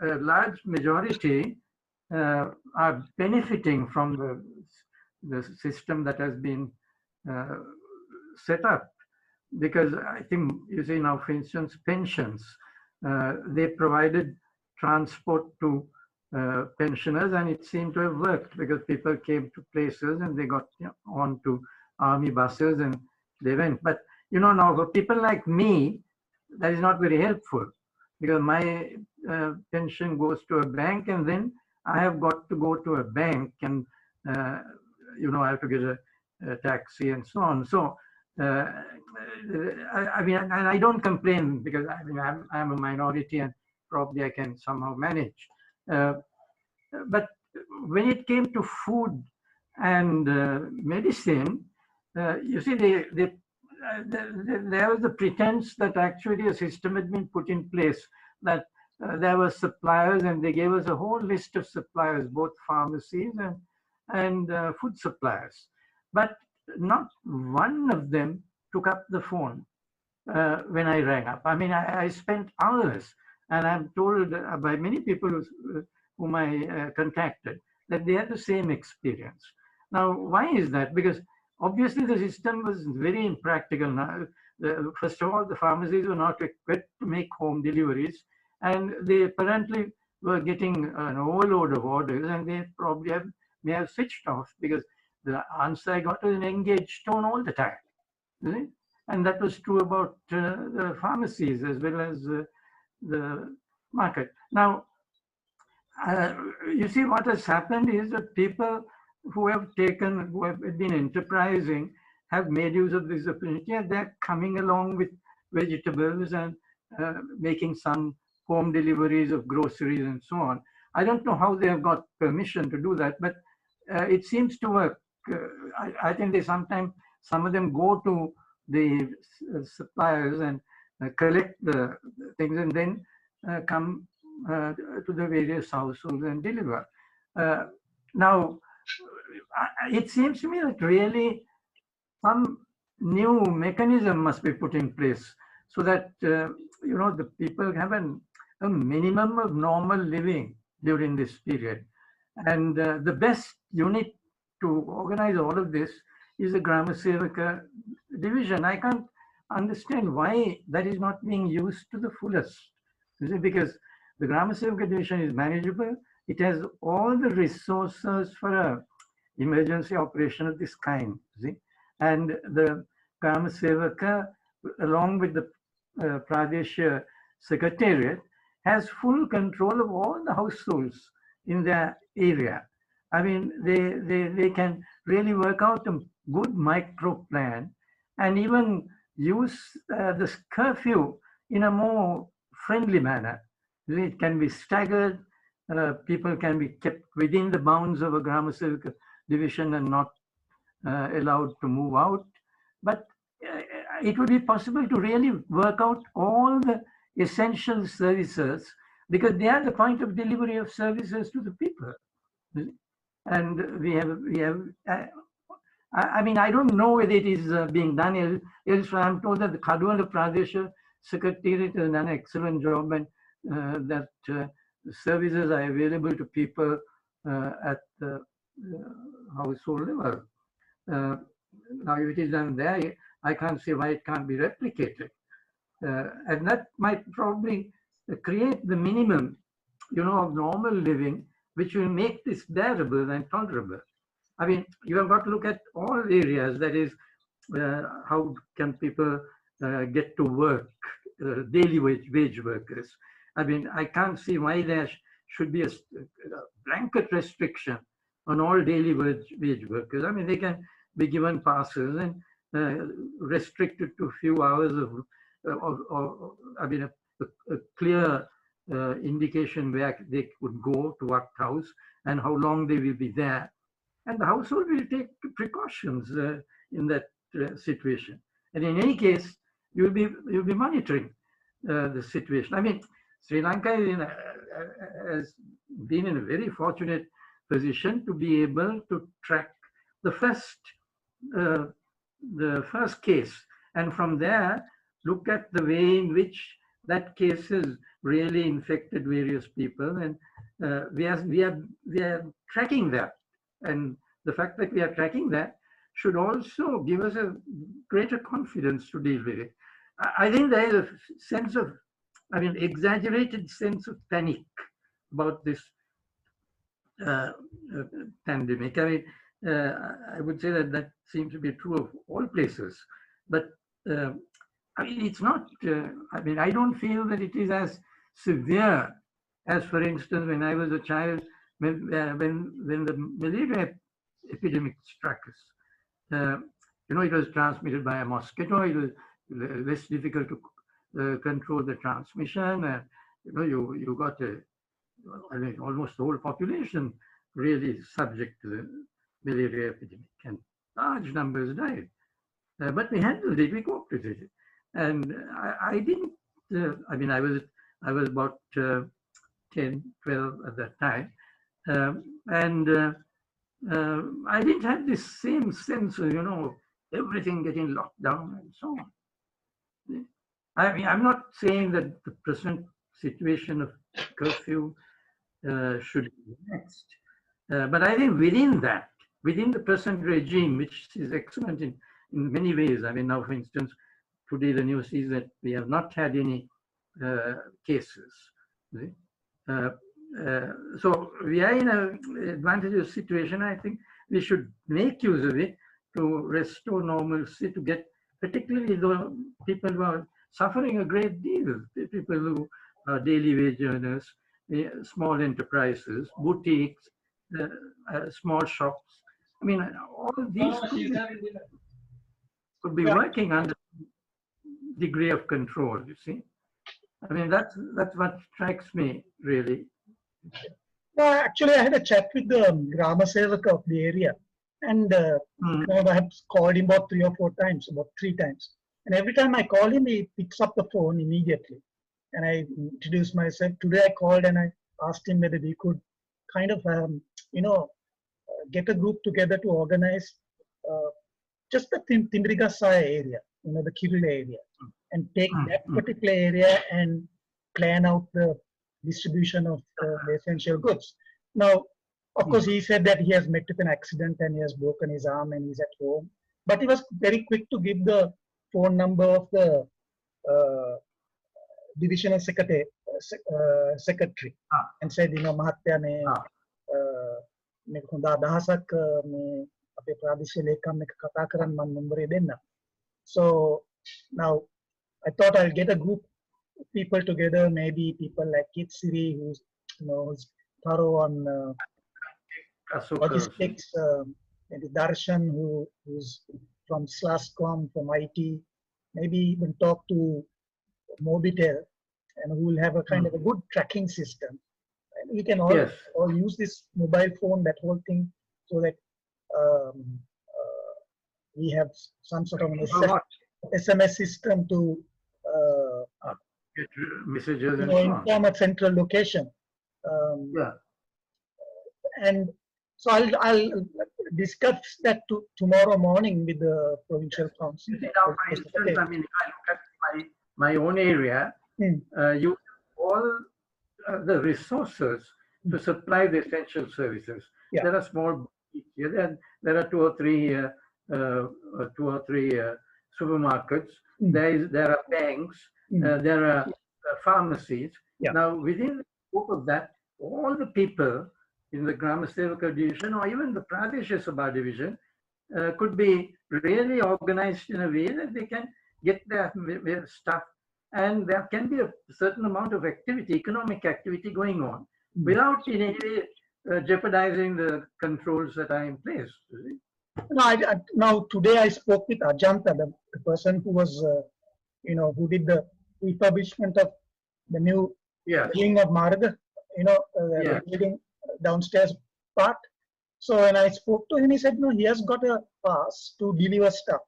a large majority are benefiting from the system that has been uh, set up. Because I think, you see now, for instance, pensions, they provided transport to pensioners, and it seemed to have worked because people came to places and they got on to army buses and they went. But now for people like me, that is not very helpful because my pension goes to a bank, and then I have got to go to a bank, and I have to get a taxi and so on. So uh, I mean, and I don't complain because I mean I'm a minority and probably I can somehow manage. Uh, but when it came to food and medicine, you see, there was the pretense that actually a system had been put in place, that there were suppliers, and they gave us a whole list of suppliers, both pharmacies and food suppliers. But not one of them took up the phone when I rang up. I mean, I spent hours, and I'm told by many people whom I contacted that they had the same experience. Now, why is that? Because obviously the system was very impractical. Now, first of all, the pharmacies were not equipped to make home deliveries, and they apparently were getting an overload of orders, and they probably may have switched off because the answer I got was an engaged tone all the time. Right? And that was true about the pharmacies as well as the market. Now, uh, you see, what has happened is that people who have been enterprising, have made use of this opportunity, and they're coming along with vegetables and making some home deliveries of groceries and so on. I don't know how they have got permission to do that, but it seems to work. I think some of them go to the suppliers and collect the things, and then come to the various households and deliver. Uh, Now, it seems to me that really some new mechanism must be put in place so that the people have a minimum of normal living during this period. And the best unit to organize all of this is the Grama Sevaka division. I can't understand why that is not being used to the fullest. Because the Grama Sevaka division is manageable. It has all the resources for a emergency operation of this kind. See? And the Grama Sevaka, along with the Pradesh Secretariat, has full control of all the households in their area. I mean, they can really work out a good micro plan and even use this curfew in a more friendly manner. It can be staggered. People can be kept within the bounds of a Grama Sevaka division and not allowed to move out. But it would be possible to really work out all the essential services because they are the point of delivery of services to the people. And we have. I mean, I don't know whether it is being done. I'm told that the Kadwala Pradesh Secretariat has done an excellent job, and that services are available to people at the household level. Now, if it is done there, I can't see why it can't be replicated. And that might probably create the minimum, of normal living, which will make this bearable and tolerable. I mean, you have got to look at all areas. That is, how can people get to work, daily wage workers. I mean, I can't see why there should be a blanket restriction on all daily wage workers. I mean, they can be given passes and restricted to a few hours I mean, a clear indication where they could go to what house and how long they will be there. And the household will take precautions in that situation. And in any case, you'll be monitoring the situation. I mean, Sri Lanka has been in a very fortunate position to be able to track the first case, and from there look at the way in which that cases really infected various people, and we are tracking that. And the fact that we are tracking that should also give us a greater confidence to deal with it. I think there is a sense of, exaggerated sense of panic about this uh, uh, pandemic. I would say that that seems to be true of all places, but uh, it's not. I don't feel that it is as severe as, for instance, when I was a child, when the malaria epidemic struck us. It was transmitted by a mosquito. It was less difficult to control the transmission, and you got almost the whole population really subject to the malaria epidemic, and large numbers died. But we handled it. We coped with it, and I didn't. I was about 10, 12 at that time, and I didn't have this same sense of everything getting locked down and so on. I'm not saying that the present situation of curfew should be next. But I think within that, within the present regime, which is excellent in many ways. Now, for instance, today the news is that we have not had any cases. Uh, so we are in an advantageous situation. I think we should make use of it to restore normalcy, to get particularly the people who are suffering a great deal, people who are daily wage earners, small enterprises, boutiques, small shops. All these could be working under degree of control, you see. That's what strikes me, really. Actually, I had a chat with the Grama Sevaka of the area, and I have called him about 3 times. And every time I call him, he picks up the phone immediately. And I introduced myself. Today I called and I asked him whether we could kind of, get a group together to organize just the Timbrigasa area, the Kirula area, and take that particular area and plan out the distribution of the essential goods. Now, of course, he said that he has met with an accident and he has broken his arm and he's at home. But he was very quick to give the phone number of the divisional secretary and said, Mahatya me මේක හොඳ අදහසක් මේ අපේ ප්‍රාදේශීය ලේකම් එක කතා කරන් මම නම්බරේ දෙන්න. So now I thought I'll get a group of people together, maybe people like Kitsiri, who's who's thorough on logistics, maybe Darshan, who's from Slascom, from IT, maybe even talk to Mobitel, and who will have a kind of a good tracking system. And we can all use this mobile phone, that whole thing, so that we have some sort of an SMS system to get messages and inform a central location. And so I'll discuss that tomorrow morning with the provincial council. Now, for instance, if I look at my own area, you all the resources to supply the essential services. There are small boutiques here, there are two or three supermarkets. There are banks. There are pharmacies. Now, within the scope of that, all the people in the Grama Sevaka division or even the Pradesha Sabha division could be really organized in a way that they can get their stuff, and there can be a certain amount of activity, economic activity going on without in any way jeopardizing the controls that are in place. Now, today I spoke with Ajanta, the person who was, who did the refurbishment of the new wing of Marga, the building downstairs part. So when I spoke to him, he said, no, he has got a pass to deliver stuff.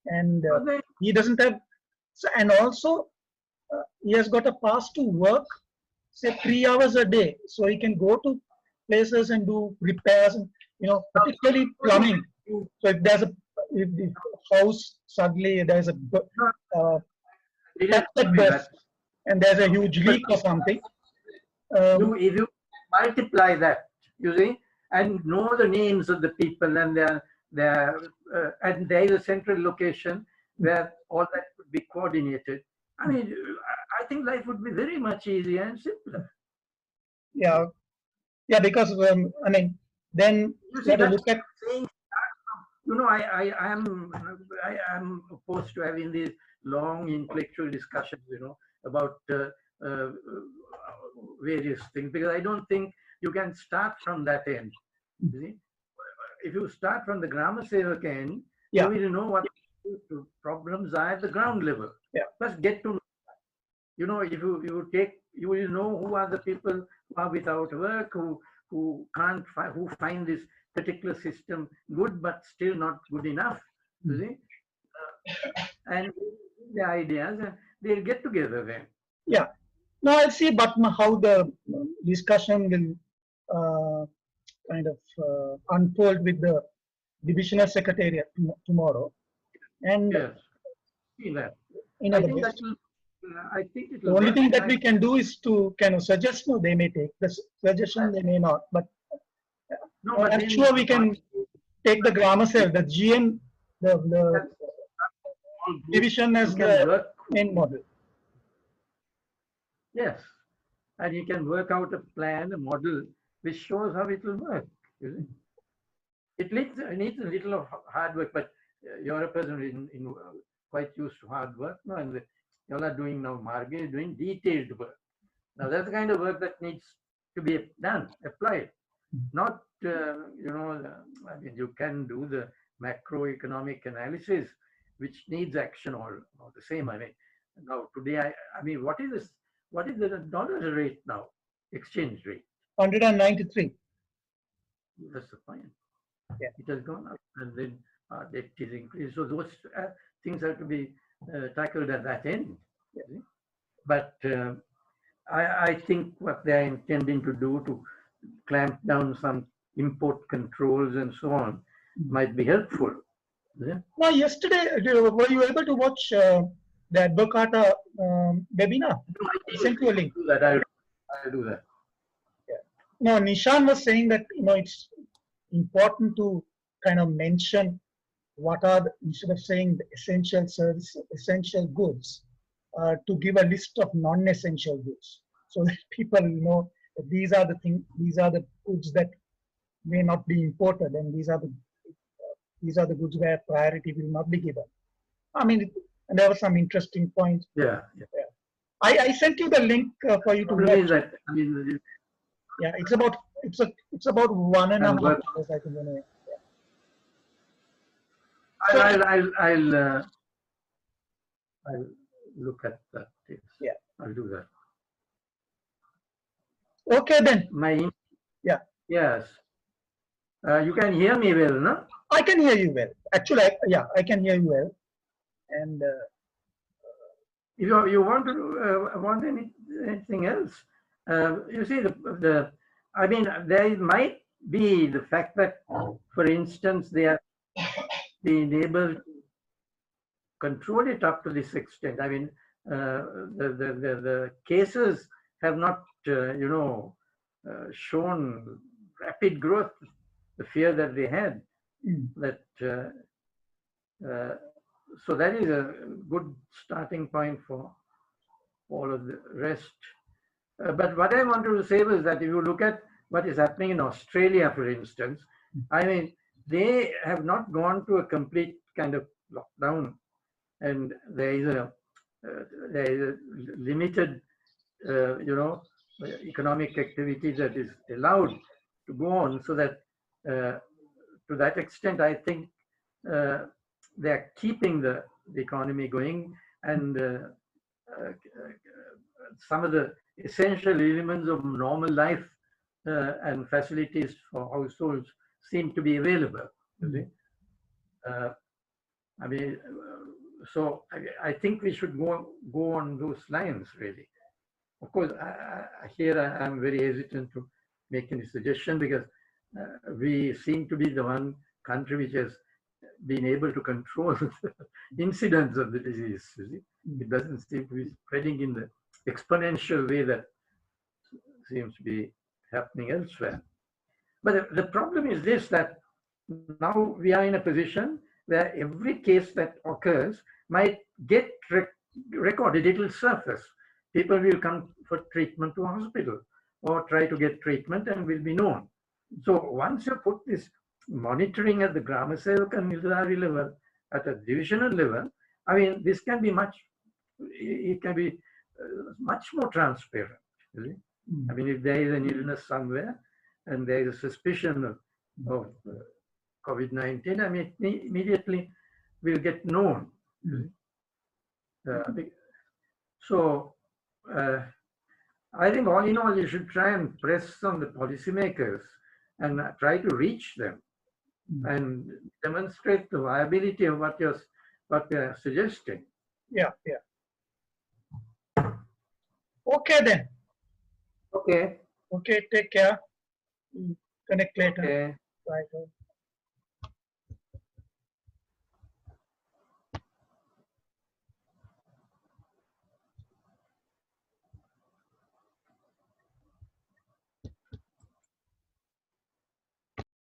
And he doesn't have, and also he has got a pass to work, say 3 hours a day. So he can go to places and do repairs, and, particularly plumbing. So if there's a house, suddenly there's a and there's a huge leak or something. If you multiply that, you see, and know the names of the people and and there is a central location where all that could be coordinated. I mean, I think life would be very much easier and simpler. Yeah, yeah, because I mean, then You you see, have to that's look at. saying, I am opposed to having these long intellectual discussions, about uh, various things, because I don't think you can start from that end. You see, if you start from the grammar sevak end, Yeah. you will know what the problems are at the ground level. Yeah. First, get to know. If you will know who are the people who are without work, who can't who find this particular system good but still not good enough. You see, and the ideas, and they'll get together then. Yeah. Now I'll see, but how the discussion will kind of unfold with the divisional secretariat tomorrow, and Yes, see that. the I think that best. will. I think it The will only work. thing that we can do is to kind of suggest. No, they may take the suggestion, they may not, but No, but I'm then sure we can take the grammar cell, the GM, the all groups, division as you can the work. main model. Yes, and you can work out a plan, a model, which shows how it will work. You see? It needs a little of hard work, but you're a person quite used to hard work now, and you all are doing now. Margie is doing detailed work. Now that's the kind of work that needs to be done, applied. Not, I mean, you can do the macroeconomic analysis, which needs action all the same. I mean, now today, I mean, what is this? What is the dollar rate now? Exchange rate. 193. That's the point. Yeah. It has gone up, and then debt is increased. So those things have to be tackled at that end. Yeah. But I think what they are intending to do to clamp down some import controls and so on might be helpful. Yeah. Now, yesterday, were you able to watch the Advocata webinar? No, I sent you a link. do that. I'll do that. Yeah. No, Nishan was saying that it's important to kind of mention what are instead of saying the essential service, essential goods, to give a list of non-essential goods, so that people know that these are the goods that may not be imported, and these are the goods where priority will not be given. I mean, and there were some interesting points. Yeah. I sent you the link for you to watch. That, I mean, yeah, it's about 1.5 hours, I think. I'll look at that. Yes. Yeah, I'll do that. Okay then. Yeah. Yes. You can hear me well, no? I can hear you well. Actually, I can hear you well. And if you want anything else, you see I mean, there might be the fact that, for instance, they are being able to control it up to this extent. I mean, the cases have not, shown rapid growth. The fear that they had, that so that is a good starting point for all of the rest. But what I wanted to say was that if you look at what is happening in Australia, for instance, I mean, they have not gone to a complete kind of lockdown, and there is a limited, economic activity that is allowed to go on, so that to that extent, I think they're keeping the economy going, and some of the essential elements of normal life and facilities for households seem to be available. I mean, so I think we should go on those lines, really. Of course, here I'm very hesitant to make any suggestion, because we seem to be the one country which has been able to control the incidence of the disease. You see? It doesn't seem to be spreading in the exponential way that seems to be happening elsewhere. But the problem is this, that now we are in a position where every case that occurs might get recorded, it will surface. People will come for treatment to a hospital or try to get treatment and will be known. So once you put this monitoring at the Grama Sevaka and Nilgiri level, at a divisional level, I mean, this can be it can be much more transparent. Really. I mean, if there is an illness somewhere and there is a suspicion of COVID-19, I mean, it immediately will get known. So I think all in all, you should try and press on the policymakers and try to reach them and demonstrate the viability of what they're suggesting. Yeah. Okay then. Okay. Okay, take care. Connect later. Okay. Bye.